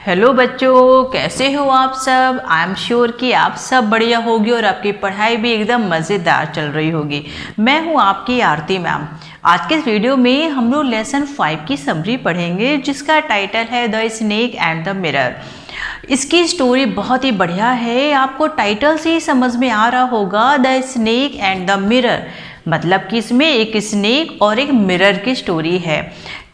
Hello बच्चों, कैसे हो आप सब। आई एम श्योर कि आप सब बढ़िया होगी और आपकी पढ़ाई भी एकदम मज़ेदार चल रही होगी। मैं हूं आपकी आरती मैम। आज के इस वीडियो में हम लोग लेसन 5 की समरी पढ़ेंगे, जिसका टाइटल है the snake and the mirror. इसकी स्टोरी बहुत ही बढ़िया है। आपको टाइटल से ही समझ में आ रहा होगा, the snake and the mirror, मतलब कि इसमें एक स्नेक और एक मिरर की स्टोरी है।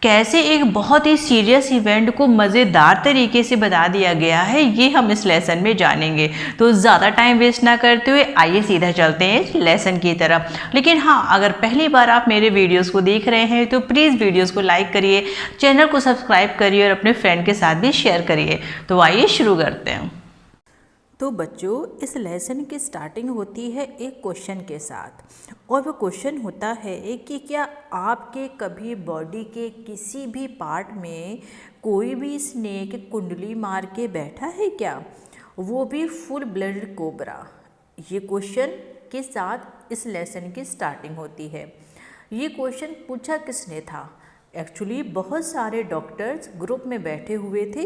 कैसे एक बहुत ही सीरियस इवेंट को मज़ेदार तरीके से बता दिया गया है, ये हम इस लेसन में जानेंगे। तो ज़्यादा टाइम वेस्ट ना करते हुए आइए सीधा चलते हैं इस लेसन की तरफ। लेकिन हाँ, अगर पहली बार आप मेरे वीडियोस को देख रहे हैं तो प्लीज़ वीडियोस को लाइक करिए, चैनल को सब्सक्राइब करिए और अपने फ्रेंड के साथ भी शेयर करिए। तो आइए शुरू करते हैं। तो बच्चों, इस लेसन की स्टार्टिंग होती है एक क्वेश्चन के साथ, और वो क्वेश्चन होता है कि क्या आपके कभी बॉडी के किसी भी पार्ट में कोई भी स्नेक कुंडली मार के बैठा है क्या, वो भी फुल ब्लडेड कोबरा। ये क्वेश्चन के साथ इस लेसन की स्टार्टिंग होती है। ये क्वेश्चन पूछा किसने था? एक्चुअली बहुत सारे डॉक्टर्स ग्रुप में बैठे हुए थे,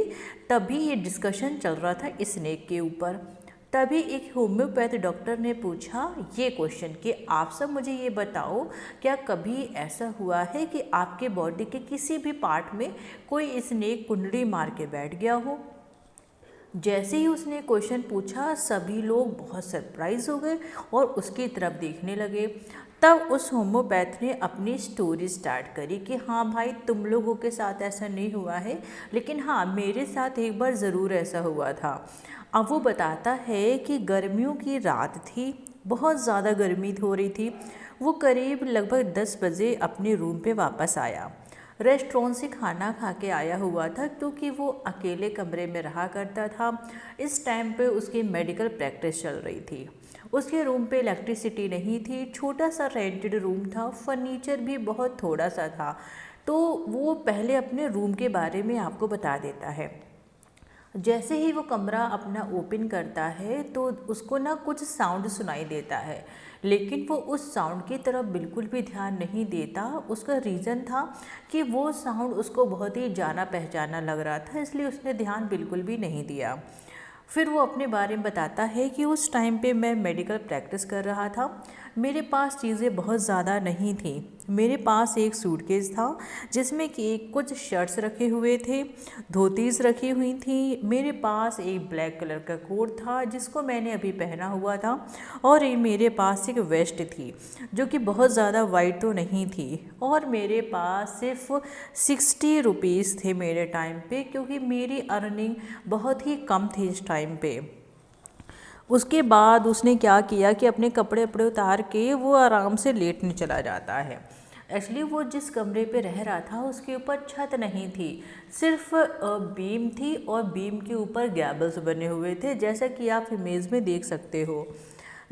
तभी ये डिस्कशन चल रहा था स्नेक के ऊपर। तभी एक होम्योपैथ डॉक्टर ने पूछा ये क्वेश्चन कि आप सब मुझे ये बताओ, क्या कभी ऐसा हुआ है कि आपके बॉडी के किसी भी पार्ट में कोई स्नेक कुंडली मार के बैठ गया हो। जैसे ही उसने क्वेश्चन पूछा, सभी लोग बहुत सरप्राइज हो गए और उसकी तरफ देखने लगे। तब उस होम्योपैथ ने अपनी स्टोरी स्टार्ट करी कि हाँ भाई, तुम लोगों के साथ ऐसा नहीं हुआ है, लेकिन हाँ मेरे साथ एक बार ज़रूर ऐसा हुआ था। अब वो बताता है कि गर्मियों की रात थी, बहुत ज़्यादा गर्मी हो रही थी। वो करीब लगभग 10 बजे अपने रूम पे वापस आया। रेस्टोरेंट से खाना खा के आया हुआ था, क्योंकि वो अकेले कमरे में रहा करता था। इस टाइम पे उसकी मेडिकल प्रैक्टिस चल रही थी। उसके रूम पे इलेक्ट्रिसिटी नहीं थी, छोटा सा रेंटेड रूम था, फर्नीचर भी बहुत थोड़ा सा था। तो वो पहले अपने रूम के बारे में आपको बता देता है। जैसे ही वो कमरा अपना ओपन करता है तो उसको ना कुछ साउंड सुनाई देता है, लेकिन वो उस साउंड की तरफ बिल्कुल भी ध्यान नहीं देता। उसका रीज़न था कि वो साउंड उसको बहुत ही जाना पहचाना लग रहा था, इसलिए उसने ध्यान बिल्कुल भी नहीं दिया। फिर वो अपने बारे में बताता है कि उस टाइम पे मैं मेडिकल प्रैक्टिस कर रहा था। मेरे पास चीज़ें बहुत ज़्यादा नहीं थी। मेरे पास एक सूटकेस था जिसमें कि कुछ शर्ट्स रखे हुए थे, धोतीस रखी हुई थी। मेरे पास एक ब्लैक कलर का कोट था जिसको मैंने अभी पहना हुआ था, और ये मेरे पास एक वेस्ट थी जो कि बहुत ज़्यादा वाइट तो नहीं थी। और मेरे पास सिर्फ 60 रुपीज़ थे मेरे टाइम पे, क्योंकि मेरी अर्निंग बहुत ही कम थी इस टाइम पे। उसके बाद उसने क्या किया कि अपने कपड़े वपड़े उतार के वो आराम से लेटने चला जाता है। एक्चुअली वो जिस कमरे पे रह रहा था उसके ऊपर छत नहीं थी, सिर्फ बीम थी, और बीम के ऊपर गैबल्स बने हुए थे, जैसा कि आप इमेज में देख सकते हो।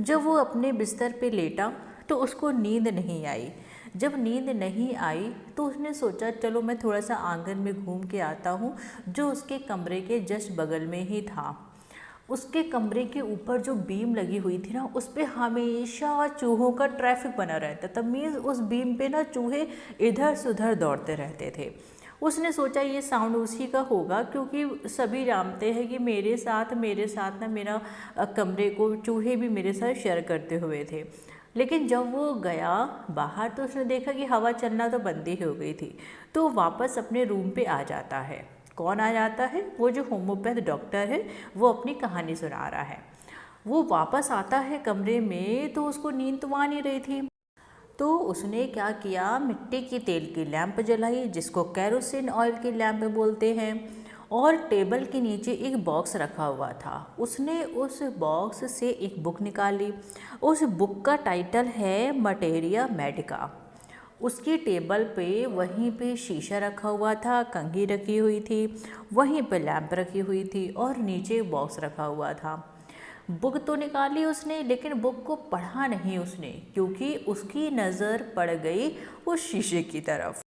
जब वो अपने बिस्तर पे लेटा तो उसको नींद नहीं आई। जब नींद नहीं आई तो उसने सोचा चलो मैं थोड़ा सा आंगन में घूम के आता हूँ, जो उसके कमरे के जस्ट बगल में ही था। उसके कमरे के ऊपर जो बीम लगी हुई थी ना, उस पर हमेशा चूहों का ट्रैफिक बना रहता था। मीन्स उस बीम पे ना चूहे इधर से उधर दौड़ते रहते थे। उसने सोचा ये साउंड उसी का होगा, क्योंकि सभी जानते हैं कि मेरे साथ ना मेरा कमरे को चूहे भी मेरे साथ शेयर करते हुए थे। लेकिन जब वो गया बाहर तो उसने देखा कि हवा चलना तो बंद ही हो गई थी। तो वापस अपने रूम पे आ जाता है। कौन आ जाता है? वो जो होम्योपैथ डॉक्टर है, वो अपनी कहानी सुना रहा है। वो वापस आता है कमरे में तो उसको नींद तो आ नहीं रही थी। तो उसने क्या किया, मिट्टी की तेल की लैंप जलाई, जिसको कैरोसिन ऑयल की लैंप बोलते हैं, और टेबल के नीचे एक बॉक्स रखा हुआ था। उसने उस बॉक्स से एक बुक निकाली। उस बुक का टाइटल है मटेरिया मेडिका। उसकी टेबल पे वहीं पे शीशा रखा हुआ था, कंघी रखी हुई थी, वहीं पे लैंप रखी हुई थी, और नीचे बॉक्स रखा हुआ था। बुक तो निकाली उसने, लेकिन बुक को पढ़ा नहीं उसने, क्योंकि उसकी नज़र पड़ गई उस शीशे की तरफ।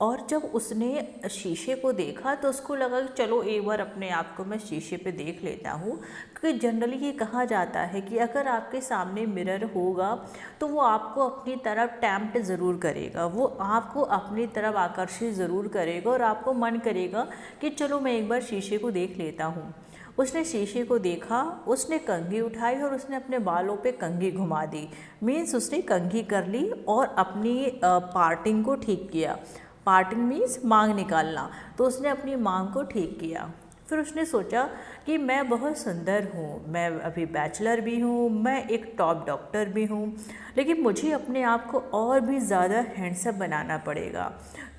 और जब उसने शीशे को देखा तो उसको लगा कि चलो एक बार अपने आप को मैं शीशे पे देख लेता हूँ, क्योंकि जनरली ये कहा जाता है कि अगर आपके सामने मिरर होगा तो वो आपको अपनी तरफ टेम्प्ट ज़रूर करेगा, वो आपको अपनी तरफ आकर्षित ज़रूर करेगा और आपको मन करेगा कि चलो मैं एक बार शीशे को देख लेता हूँ। उसने शीशे को देखा, उसने कंघी उठाई और उसने अपने बालों पे कंघी घुमा दी। मीन्स उसने कंघी कर ली और अपनी पार्टिंग को ठीक किया। पार्टिंग मीन्स मांग निकालना। तो उसने अपनी मांग को ठीक किया। फिर उसने सोचा कि मैं बहुत सुंदर हूँ, मैं अभी बैचलर भी हूँ, मैं एक टॉप डॉक्टर भी हूँ, लेकिन मुझे अपने आप को और भी ज़्यादा हैंडसम बनाना पड़ेगा,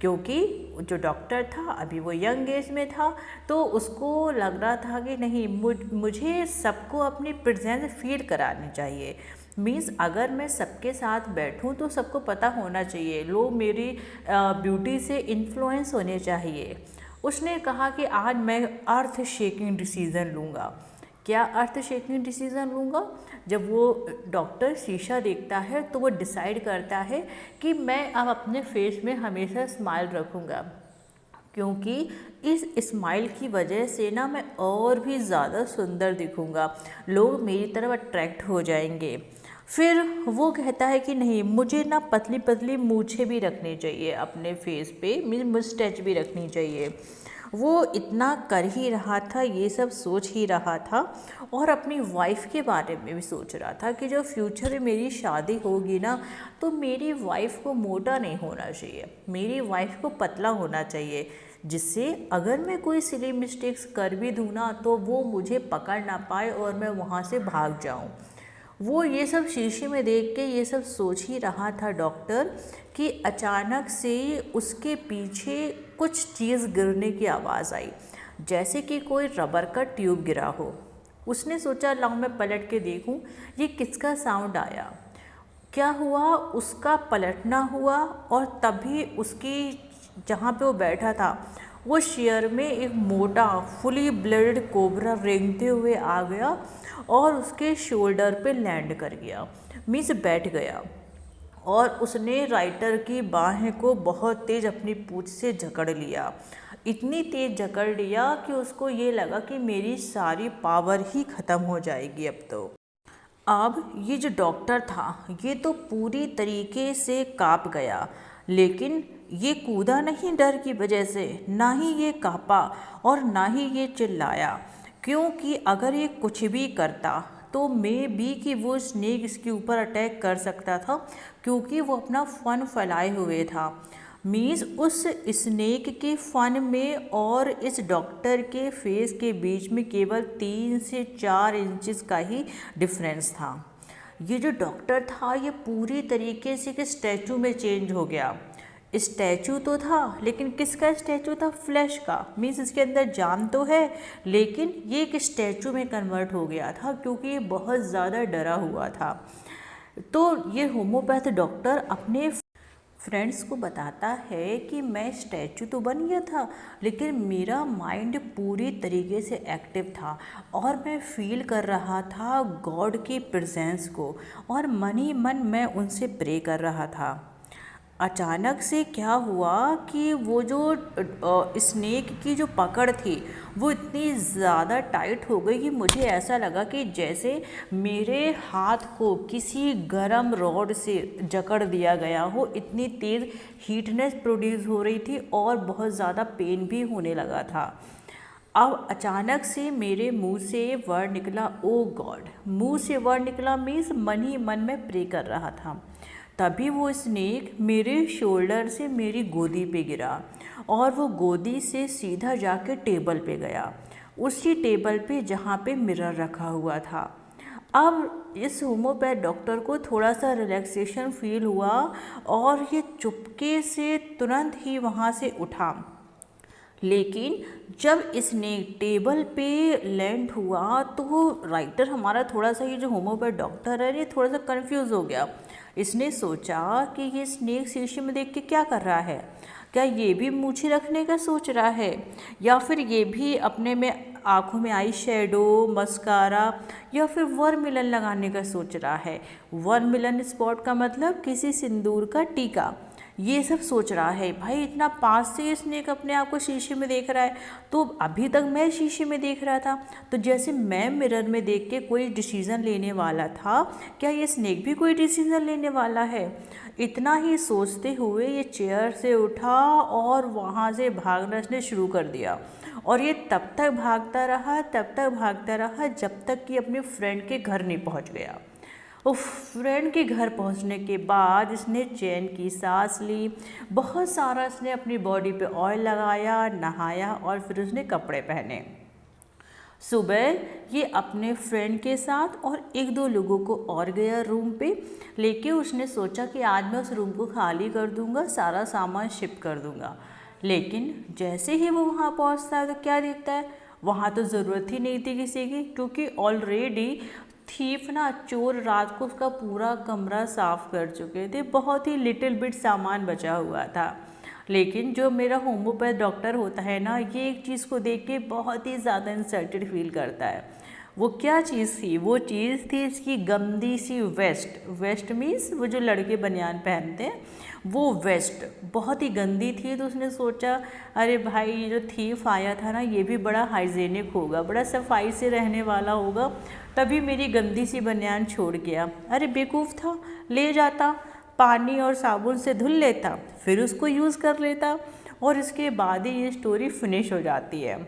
क्योंकि जो डॉक्टर था अभी वो यंग एज में था, तो उसको लग रहा था कि नहीं, मुझे सबको अपनी प्रेजेंस फील करानी चाहिए। मीन्स अगर मैं सबके साथ बैठूं तो सबको पता होना चाहिए, लोग मेरी ब्यूटी से इन्फ्लुएंस होने चाहिए। उसने कहा कि आज मैं अर्थ शेकिंग डिसीज़न लूँगा। क्या अर्थ शेकिंग डिसीज़न लूँगा? जब वो डॉक्टर शीशा देखता है तो वो डिसाइड करता है कि मैं अब अपने फेस में हमेशा स्माइल रखूँगा, क्योंकि इस स्माइल की वजह से ना मैं और भी ज़्यादा सुंदर दिखूँगा, लोग मेरी तरफ अट्रैक्ट हो जाएंगे। फिर वो कहता है कि नहीं, मुझे ना पतली पतली मूछें भी रखनी चाहिए अपने फेस पे, मीन मुस्टैच भी रखनी चाहिए। वो इतना कर ही रहा था, ये सब सोच ही रहा था और अपनी वाइफ के बारे में भी सोच रहा था कि जो फ्यूचर में मेरी शादी होगी ना, तो मेरी वाइफ को मोटा नहीं होना चाहिए, मेरी वाइफ को पतला होना चाहिए, जिससे अगर मैं कोई सिली मिस्टेक्स कर भी दूँ ना तो वो मुझे पकड़ ना पाए और मैं वहाँ से भाग जाऊँ। वो ये सब शीशे में देख के ये सब सोच ही रहा था डॉक्टर, कि अचानक से उसके पीछे कुछ चीज़ गिरने की आवाज़ आई, जैसे कि कोई रबर का ट्यूब गिरा हो। उसने सोचा लाओ मैं पलट के देखूं ये किसका साउंड आया। क्या हुआ, उसका पलटना हुआ और तभी उसकी जहाँ पे वो बैठा था वो शेयर में एक मोटा फुली ब्लेडेड कोबरा रेंगते हुए आ गया और उसके शोल्डर पे लैंड कर गया, मीन्स बैठ गया। और उसने राइटर की बाहें को बहुत तेज़ अपनी पूंछ से जकड़ लिया, इतनी तेज़ जकड़ लिया कि उसको ये लगा कि मेरी सारी पावर ही ख़त्म हो जाएगी अब तो। अब ये जो डॉक्टर था ये तो पूरी तरीके से काँप गया, लेकिन ये कूदा नहीं डर की वजह से, ना ही ये काँपा और ना ही ये चिल्लाया, क्योंकि अगर ये कुछ भी करता तो मे बी कि वो स्नेक इसके ऊपर अटैक कर सकता था, क्योंकि वो अपना फन फैलाए हुए था। मीन्स उस स्नेक के फन में और इस डॉक्टर के फेस के बीच में केवल 3 से 4 इंचेस का ही डिफरेंस था। ये जो डॉक्टर था ये पूरी तरीके से कि स्टैचू में चेंज हो गया। स्टैचू तो था, लेकिन किसका स्टैचू था? फ्लैश का। मीन्स इसके अंदर जान तो है, लेकिन ये एक स्टैचू में कन्वर्ट हो गया था, क्योंकि ये बहुत ज़्यादा डरा हुआ था। तो ये होम्योपैथ डॉक्टर अपने फ्रेंड्स को बताता है कि मैं स्टैचू तो बन गया था, लेकिन मेरा माइंड पूरी तरीके से एक्टिव था और मैं फील कर रहा था गॉड की प्रेजेंस को, और मन ही मन मैं उनसे प्रे कर रहा था। अचानक से क्या हुआ कि वो जो स्नेक की जो पकड़ थी वो इतनी ज़्यादा टाइट हो गई कि मुझे ऐसा लगा कि जैसे मेरे हाथ को किसी गरम रॉड से जकड़ दिया गया हो। इतनी तेज़ हीटनेस प्रोड्यूस हो रही थी और बहुत ज़्यादा पेन भी होने लगा था। अब अचानक से मेरे मुंह से वर्ड निकला, ओ गॉड। मुंह से वर्ड निकला मीन्स मन ही मन में प्रे कर रहा था। तभी वो स्नेक मेरे शोल्डर से मेरी गोदी पे गिरा और वो गोदी से सीधा जाके टेबल पे गया, उसी टेबल पे जहाँ पे मिरर रखा हुआ था। अब इस होम्योपैथ डॉक्टर को थोड़ा सा रिलैक्सेशन फील हुआ और ये चुपके से तुरंत ही वहाँ से उठा। लेकिन जब इसने टेबल पे लैंड हुआ तो राइटर हमारा थोड़ा सा, ये जो होम्योपैथ डॉक्टर है, ये थोड़ा सा कंफ्यूज हो गया। इसने सोचा कि ये स्नेक शीशे में देख के क्या कर रहा है, क्या ये भी मूछें रखने का सोच रहा है, या फिर ये भी अपने में आँखों में आई शेडो, मस्कारा या फिर वर्मिलन लगाने का सोच रहा है। वर्मिलन स्पॉट का मतलब किसी सिंदूर का टीका, ये सब सोच रहा है। भाई इतना पास से ये स्नेक अपने आप को शीशे में देख रहा है, तो अभी तक मैं शीशे में देख रहा था, तो जैसे मैं मिरर में देख के कोई डिसीज़न लेने वाला था, क्या ये स्नेक भी कोई डिसीज़न लेने वाला है? इतना ही सोचते हुए ये चेयर से उठा और वहाँ से भागना इसने शुरू कर दिया। और ये तब तक भागता रहा जब तक कि अपने फ्रेंड के घर नहीं पहुँच गया। उफ, फ्रेंड के घर पहुंचने के बाद इसने चैन की सांस ली, बहुत सारा इसने अपनी बॉडी पे ऑयल लगाया, नहाया और फिर उसने कपड़े पहने। सुबह ये अपने फ्रेंड के साथ और एक दो लोगों को और गया रूम पे लेके। उसने सोचा कि आज मैं उस रूम को खाली कर दूंगा, सारा सामान शिफ्ट कर दूंगा। लेकिन जैसे ही वो वहाँ पहुँचता है तो क्या देखता है, वहाँ तो ज़रूरत ही नहीं थी किसी की, क्योंकि ऑलरेडी थीफ ना, चोर रात को उसका पूरा कमरा साफ़ कर चुके थे, बहुत ही लिटिल बिट सामान बचा हुआ था। लेकिन जो मेरा होम्योपैथ डॉक्टर होता है ना, ये एक चीज़ को देख के बहुत ही ज़्यादा इंसल्टेड फील करता है। वो क्या चीज़ थी? वो चीज़ थी इसकी गंदी सी वेस्ट मीन्स वो जो लड़के बनियान पहनते हैं, वो वेस्ट बहुत ही गंदी थी। तो उसने सोचा अरे भाई ये जो थीफ आया था ना, ये भी बड़ा हाइजीनिक होगा, बड़ा सफाई से रहने वाला होगा, तभी मेरी गंदी सी बनियान छोड़ गया। अरे बेवकूफ़ था, ले जाता, पानी और साबुन से धुल लेता, फिर उसको यूज़ कर लेता, और इसके बाद ही ये स्टोरी फिनिश हो जाती है।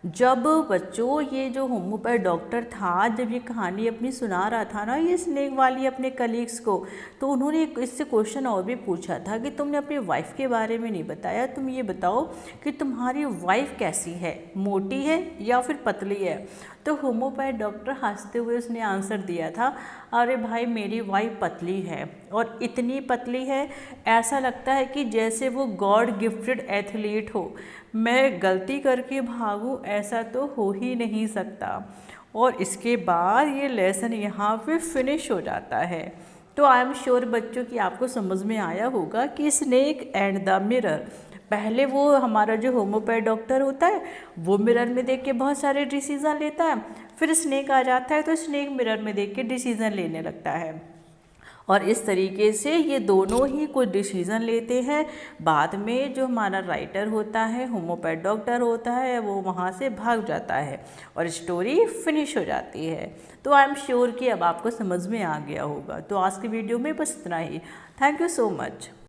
जब बच्चों ये जो होम्योपैथ डॉक्टर था, जब ये कहानी अपनी सुना रहा था ना ये स्नेक वाली अपने कलीग्स को, तो उन्होंने इससे क्वेश्चन और भी पूछा था कि तुमने अपनी वाइफ के बारे में नहीं बताया, तुम ये बताओ कि तुम्हारी वाइफ कैसी है, मोटी है या फिर पतली है? तो होम्योपैथ डॉक्टर हंसते हुए उसने आंसर दिया था, अरे भाई मेरी वाइफ पतली है, और इतनी पतली है ऐसा लगता है कि जैसे वो गॉड गिफ्टेड एथलीट हो। मैं गलती करके भागूं ऐसा तो हो ही नहीं सकता। और इसके बाद ये लेसन यहाँ पे फिनिश हो जाता है। तो आई एम श्योर बच्चों कि आपको समझ में आया होगा कि स्नेक एंड द मिरर। पहले वो हमारा जो होम्योपैथ डॉक्टर होता है वो मिरर में देख के बहुत सारे डिसीज़न लेता है, फिर स्नेक आ जाता है तो स्नेक मिरर में देख के डिसीज़न लेने लगता है। और इस तरीके से ये दोनों ही कुछ डिसीज़न लेते हैं। बाद में जो हमारा राइटर होता है, होम्योपैथ डॉक्टर होता है, वो वहाँ से भाग जाता है और स्टोरी फिनिश हो जाती है। तो आई एम श्योर कि अब आपको समझ में आ गया होगा। तो आज की वीडियो में बस इतना ही। Thank you so much.